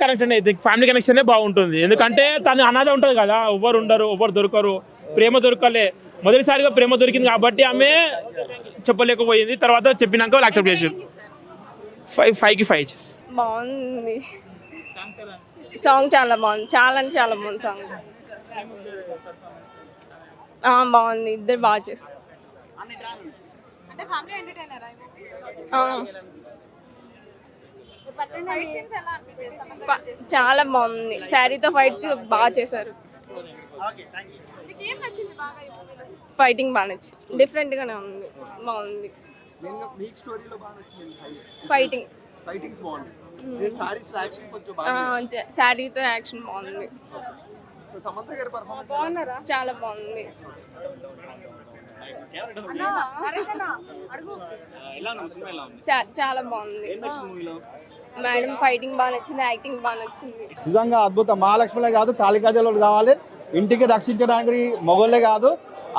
Connection అయితే family కనెక్షనే బాగుంటుంది. ఎందుకంటే తను అనాథ ఉంటుంది కదా, ఎవరు ఉండరు, ఎవరు దొరకరు, ప్రేమ దొరకలే, మొదటిసారిగా ప్రేమ దొరికింది కాబట్టి ఆమె చెప్పలేకపోయింది. తర్వాత చెప్పినాక వాళ్ళు యాక్సెప్ట్ చేసారు. 5కి 5 ఇచ్చేసి. బాగుంది సాంగ్, చాలా బాగుంది, చాలా అంటే చాలా బాగుంది సాంగ్. బాగుంది, ఇద్దరు బాగా చేశారు. చాలా బాగుంది, శారీతో ఫైట్ బాగా చేశారు. ఫైటింగ్ బాగా నచ్చింది, డిఫరెంట్ గానే ఉంది, బాగుంది. ఫైటింగ్ శారీతో యాక్షన్ బాగుంది, చాలా బాగుంది. చాలా బాగుంది మేడం, ఫైటింగ్ బాగా నచ్చింది, యాక్టింగ్ బాగా నచ్చింది. నిజంగా అద్భుతం. మహాలక్ష్మిలే కాదు, కాళికాదేవులు కావాలి. ఇంటికి రక్షించడానికి మగోళ్ళే కాదు,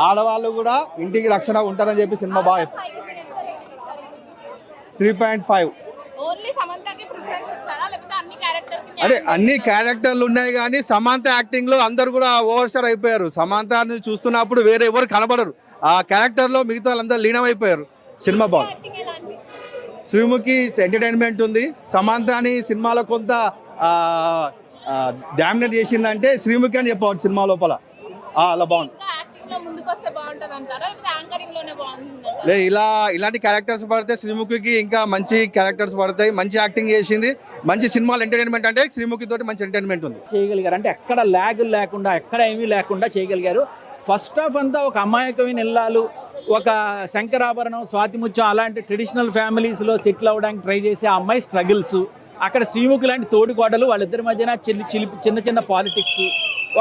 ఆడవాళ్ళు కూడా ఇంటికి రక్షణ ఉంటారని చెప్పి సినిమా బాగా 3.5. అదే అన్ని క్యారెక్టర్లు ఉన్నాయి కానీ సమాంత యాక్టింగ్ లో అందరు కూడా ఓవర్ స్టార్ అయిపోయారు. సమాంతని చూస్తున్నప్పుడు వేరే ఎవరు కనబడరు, ఆ క్యారెక్టర్ లో మిగతా వాళ్ళందరూ లీనమైపోయారు. సినిమా బాగుంది. శ్రీముఖి ఎంటర్టైన్మెంట్ ఉంది. సమాంతని సినిమాలో కొంత డామినేట్ చేసిందంటే శ్రీముఖి అని చెప్పవచ్చు సినిమా లోపల. అలా బాగుంది. ఇలాంటి క్యారెక్టర్స్ పడితే శ్రీముఖికి ఇంకా మంచి క్యారెక్టర్స్ పడతాయి. మంచి యాక్టింగ్ చేసింది. మంచి సినిమాలు ఎంటర్టైన్మెంట్ అంటే శ్రీముఖి తోటి మంచి ఎంటర్టైన్మెంట్ ఉంది. చేయగలిగారు అంటే ఎక్కడ ల్యాగ్ లేకుండా, ఎక్కడ ఏమీ లేకుండా చేయగలిగారు. ఫస్ట్ హాఫ్ అంతా ఒక అమాయకమైన ఇల్లాలు, ఒక శంకరాభరణం, స్వాతిముత్యం అలాంటి ట్రెడిషనల్ ఫ్యామిలీస్లో సెటిల్ అవ్వడానికి ట్రై చేసే ఆ అమ్మాయి స్ట్రగుల్స్, అక్కడ శ్రీముఖి లాంటి తోడుకోడలు, వాళ్ళిద్దరి మధ్యన చిన్న చిన్న పాలిటిక్స్,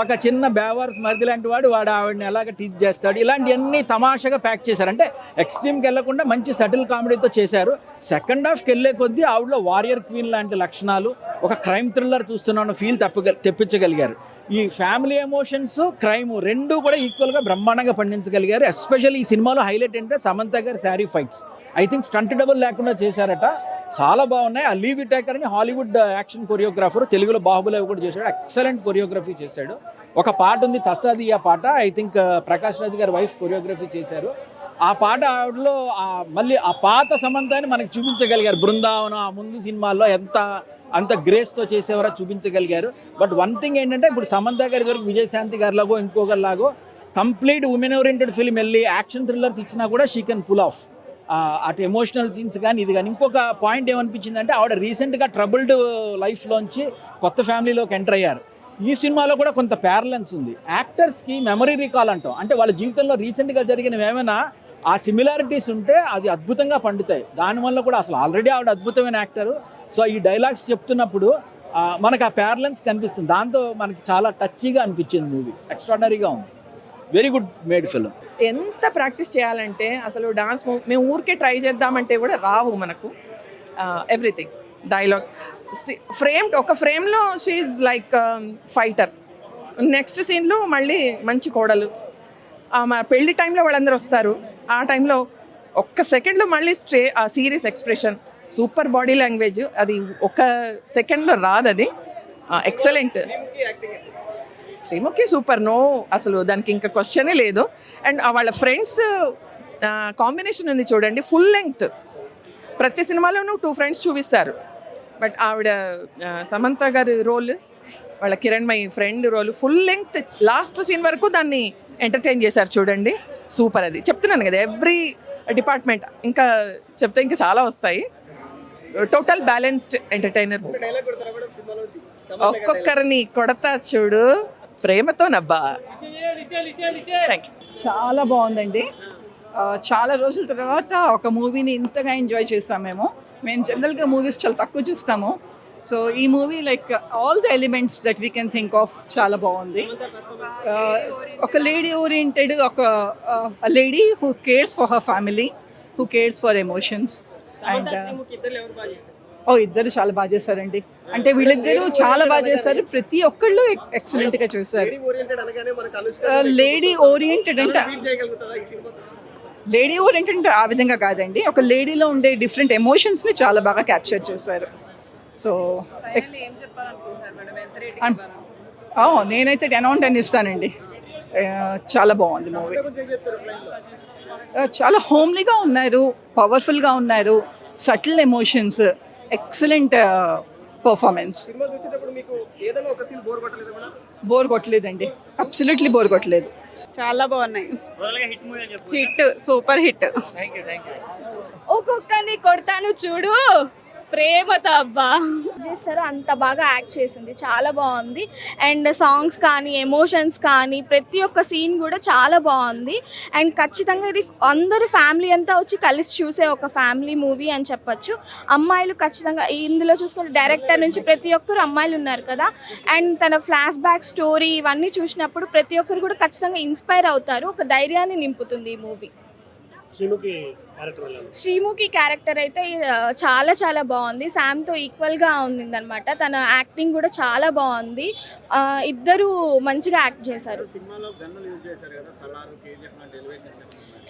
ఒక చిన్న బేవార్స్ మరిది లాంటి వాడు ఆవిడని ఎలాగ టీచ్ చేస్తాడు, ఇలాంటివన్నీ తమాషాగా ప్యాక్ చేశారు. అంటే ఎక్స్ట్రీమ్కి వెళ్లకుండా మంచి సటిల్ కామెడీతో చేశారు. సెకండ్ హాఫ్కి వెళ్ళే కొద్దీ ఆవిడలో వారియర్ క్వీన్ లాంటి లక్షణాలు, ఒక క్రైమ్ థ్రిల్లర్ చూస్తున్న ఫీల్ తెప్పించగలిగారు. ఈ ఫ్యామిలీ ఎమోషన్స్, క్రైమ్ రెండూ కూడా ఈక్వల్గా బ్రహ్మాండంగా పండించగలిగారు. ఎస్పెషల్లీ ఈ సినిమాలో హైలైట్ ఏంటంటే సమంత గారి sari fights. I think stunt double లేకుండా చేశారట, చాలా బాగున్నాయి. ఆ లీవ్ టేకర్ అని హాలీవుడ్ యాక్షన్ కొరియోగ్రాఫర్, తెలుగులో బాహుబలి కూడా చేశాడు, ఎక్సలెంట్ కొరియోగ్రఫీ చేశాడు. ఒక పాట ఉంది తస్సాది, ఆ పాట ఐ థింక్ ప్రకాష్ రాజ్ గారి వైఫ్ కొరియోగ్రఫీ చేశారు. ఆ పాట ఆవిడలో మళ్ళీ ఆ పాత సమంతాన్ని మనకు చూపించగలిగారు. బృందావనం ఆ ముందు సినిమాల్లో అంత గ్రేస్తో చేసేవారో చూపించగలిగారు. బట్ వన్ థింగ్ ఏంటంటే ఇప్పుడు సమంత గారి వరకు విజయశాంతి గారిలాగో ఇంకొకరిలాగో కంప్లీట్ ఉమెన్ ఓరియంటెడ్ ఫిల్మ్ వెళ్ళి యాక్షన్ థ్రిల్లర్స్ ఇచ్చినా కూడా షీ కెన్ పుల్ ఆఫ్. అటు ఎమోషనల్ సీన్స్ కానీ ఇది కానీ. ఇంకొక పాయింట్ ఏమనిపించింది అంటే ఆవిడ రీసెంట్గా ట్రబుల్డ్ లైఫ్లోంచి కొత్త ఫ్యామిలీలోకి ఎంటర్ అయ్యారు. ఈ సినిమాలో కూడా కొంత ప్యారలెన్స్ ఉంది. యాక్టర్స్కి మెమరీ రీకాల్ అంటాం, అంటే వాళ్ళ జీవితంలో రీసెంట్గా జరిగినవి ఏమైనా ఆ సిమిలారిటీస్ ఉంటే అది అద్భుతంగా పండుతాయి. దానివల్ల కూడా అసలు ఆల్రెడీ ఆవిడ అద్భుతమైన యాక్టరు. సో ఈ డైలాగ్స్ చెప్తున్నప్పుడు మనకు ఆ ప్యారలెన్స్ కనిపిస్తుంది. దాంతో మనకి చాలా టచ్గా అనిపించింది మూవీ. ఎక్స్ట్రాడనరీగా ఉంది, వెరీ గుడ్ మేడ్ ఫిల్మ్. ఎంత ప్రాక్టీస్ చేయాలంటే అసలు డాన్స్ మేము ఊరికే ట్రై చేద్దామంటే కూడా రావు మనకు. ఎవ్రీథింగ్ డైలాగ్ ఒక ఫ్రేమ్లో షీఈ్ లైక్ ఫైటర్, నెక్స్ట్ సీన్లో మళ్ళీ మంచి కోడలు. మా పెళ్లి టైంలో వాళ్ళందరూ వస్తారు, ఆ టైంలో ఒక్క సెకండ్లో మళ్ళీ ఆ serious expression, super body language, అది ఒక సెకండ్లో రాదు, అది ఎక్సలెంట్. శ్రీముఖి సూపర్, నో అసలు దానికి ఇంకా క్వశ్చనే లేదు. అండ్ వాళ్ళ ఫ్రెండ్స్ కాంబినేషన్ ఉంది చూడండి, ఫుల్ లెంగ్త్. ప్రతి సినిమాలోనూ 2 ఫ్రెండ్స్ చూపిస్తారు, బట్ ఆవిడ సమంత గారి రోల్, వాళ్ళ Kiranmayi friend role full length, last scene వరకు దాన్ని ఎంటర్టైన్ చేశారు చూడండి, సూపర్. అది చెప్తున్నాను కదా, ఎవ్రీ డిపార్ట్మెంట్ ఇంకా చెప్తే ఇంకా చాలా వస్తాయి. Total balanced entertainer. ఒక్కొక్కరిని కొడతా చూడు ప్రేమతో నబ్బా. చాలా బాగుందండి. చాలా రోజుల తర్వాత ఒక మూవీని ఇంతగా ఎంజాయ్ చేస్తాం మేము జనరల్గా మూవీస్ చాలా తక్కువ చూస్తాము. సో ఈ movie like all the elements that we can think of చాలా బాగుంది. ఒక లేడీ ఓరియంటెడ్, ఒక lady who cares for her family, who cares for emotions. And ఇద్దరు చాలా బాగా చేశారండి. అంటే వీళ్ళిద్దరూ చాలా బాగా చేశారు, ప్రతి ఒక్కళ్ళు ఎక్సలెంట్గా చేశారు. లేడీ ఓరియంటెడ్ అంటే ఆ విధంగా కాదండి, ఒక లేడీలో ఉండే డిఫరెంట్ ఎమోషన్స్ని చాలా బాగా క్యాప్చర్ చేశారు. సో నేనైతే 10/10 ఇస్తానండి. చాలా బాగుంది మూవీ. చాలా హోమ్లీగా ఉన్నారు, పవర్ఫుల్గా ఉన్నారు, subtle emotions, excellent performance. Bore కొట్టలేదండి, అబ్సల్యూట్లీ బోర్ కొట్టలేదు. చాలా బాగున్నాయి. Hit, super hit. ఒక్కొక్కరిని కొడతాను చూడు, ప్రేమతో అబ్బా చేస్తారు, అంత బాగా యాక్ట్ చేసింది, చాలా బాగుంది. అండ్ సాంగ్స్ కానీ ఎమోషన్స్ కానీ ప్రతి ఒక్క సీన్ కూడా చాలా బాగుంది. అండ్ ఖచ్చితంగా ఇది అందరూ ఫ్యామిలీ అంతా వచ్చి కలిసి చూసే ఒక ఫ్యామిలీ మూవీ అని చెప్పొచ్చు. అమ్మాయిలు ఖచ్చితంగా ఇందులో చూసుకుంటే డైరెక్టర్ నుంచి ప్రతి ఒక్కరు అమ్మాయిలు ఉన్నారు కదా, అండ్ తన ఫ్లాష్ బ్యాక్ స్టోరీ ఇవన్నీ చూసినప్పుడు ప్రతి ఒక్కరు కూడా ఖచ్చితంగా ఇన్స్పైర్ అవుతారు, ఒక ధైర్యాన్ని నింపుతుంది ఈ మూవీ. శ్రీముఖి క్యారెక్టర్ అయితే చాలా చాలా బాగుంది, శామ్తో ఈక్వల్గా ఉందన్నమాట. తన యాక్టింగ్ కూడా చాలా బాగుంది, ఇద్దరు మంచిగా యాక్ట్ చేశారు.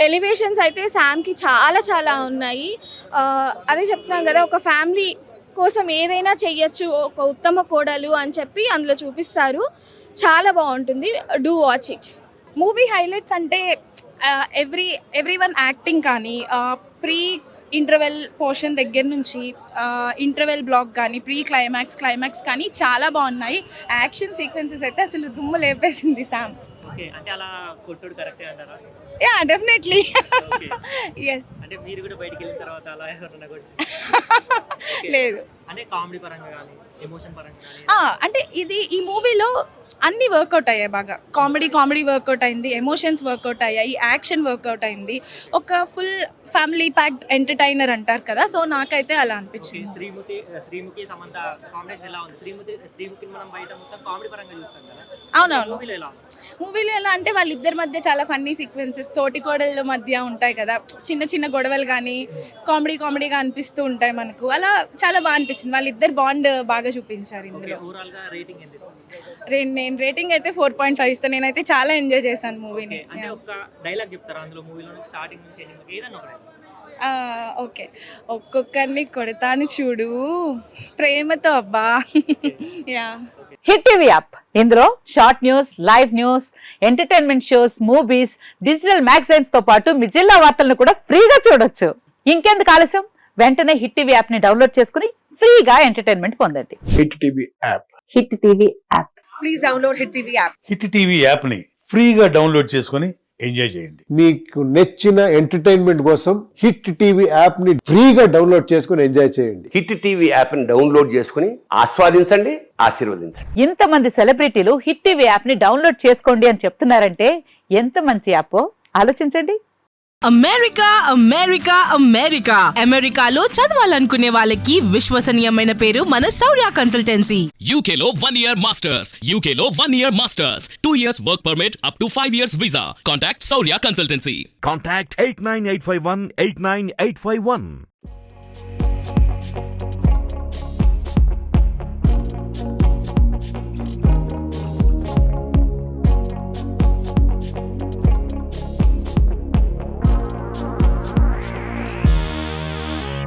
ఎలివేషన్స్ అయితే శామ్కి చాలా చాలా ఉన్నాయి. అదే చెప్తున్నాం కదా, ఒక ఫ్యామిలీ కోసం ఏదైనా చెయ్యొచ్చు, ఒక ఉత్తమ కోడలు అని చెప్పి అందులో చూపిస్తారు. చాలా బాగుంటుంది, do watch it. Movie highlights అంటే ఎవ్రీ వన్ యాక్టింగ్ కానీ, ప్రీ ఇంటర్వెల్ పోర్షన్ దగ్గర నుంచి ఇంటర్వెల్ బ్లాక్ కానీ, ప్రీ క్లైమాక్స్ కానీ చాలా బాగున్నాయి. యాక్షన్ సీక్వెన్సెస్ అయితే అసలు దుమ్ము లేపేసింది శామ్. అంటే అలా కొట్టుడు కరెక్టే అంటారా? Yeah, definitely. ఎస్. అంటే మీరు కూడా బయటికి వెళ్ళిన తర్వాత అలా ఎవరన్నా లేదు, అంటే కామెడీ పరంగా కానీ ఎమోషన్ పరంగా కానీ, అంటే ఈ మూవీలో అన్నీ వర్కౌట్ అయ్యాయి బాగా. కామెడీ వర్కౌట్ అయింది, ఎమోషన్స్ వర్కౌట్ అయ్యాయి, యాక్షన్ వర్కౌట్ అయింది. ఒక ఫుల్ ఫ్యామిలీ ప్యాక్డ్ ఎంటర్టైనర్ అంటారు కదా, సో నాకైతే అలా అనిపించింది. శ్రీముఖి సమంత కాంబినేషన్ ఎలా ఉంది? శ్రీముఖిని మనం బయట మొత్తం కామెడీ పరంగా చూస్తాం కదా, అవునవును. మూవీలో ఎలా అంటే వాళ్ళిద్దరి మధ్య చాలా ఫన్నీ సీక్వెన్సెస్, తోటికోడళ్ళ మధ్య ఉంటాయి కదా, చిన్న గొడవలు కానీ కామెడీగా అనిపిస్తూ ఉంటాయి మనకు. అలా చాలా బాగా అనిపించింది, వాళ్ళిద్దరు బాండ్ బాగా చూపించారు ఇందులో. ఓవరాల్ గా రేటింగ్ ఎంత? నేను రేటింగ్ అయితే 4.5 ఇస్తాను. నేనైతే చాలా ఎంజాయ్ చేశాను మూవీని. అంటే ఒక డైలాగ్ చెప్తారా అందులో, మూవీలో స్టార్టింగ్ నుంచి ఎండింగ్ ఏదన్నా ఒకటి? ఓకే. ఒక్కొక్కరిని కొడతాను చూడు, ప్రేమతో అబ్బా. యా. హిట్ టీవీ యాప్, ఇందులో short news, live news, entertainment shows, movies, digital magazines తో పాటు మీ జిల్లా వార్తలను కూడా ఫ్రీగా చూడొచ్చు. ఇంకెందుకు ఆలస్యం, వెంటనే హిట్ టీవీ యాప్ ని డౌన్లోడ్ చేసుకుని ఫ్రీగా ఎంటర్టైన్మెంట్ పొందండి. Hit TV app. Hit TV app. Please download hit TV app. Hit TV app ని ఫ్రీగా డౌన్లోడ్ చేసుకుని ఎంజాయ్ చేయండి. మీకు నచ్చిన ఎంటర్టైన్మెంట్ కోసం హిట్ టీవీ యాప్ ని ఫ్రీగా డౌన్లోడ్ చేసుకుని ఎంజాయ్ చేయండి. హిట్ టీవీ యాప్ ని డౌన్లోడ్ చేసుకుని ఆస్వాదించండి, ఆశీర్వదించండి. ఇంతమంది సెలబ్రిటీలు హిట్ టీవీ యాప్ ని డౌన్లోడ్ చేసుకోండి అని చెప్తున్నారంటే ఎంత మంచి యాప్ ఆలోచించండి. అమెరికాలో చదవాలనుకునే వాళ్ళకి విశ్వసనీయమైన పేరు మన శౌర్య consultancy. UKలో 1 year masters, 2 years work permit up to 5 years visa. Contact Saurya Consultancy. Contact 89851 89851.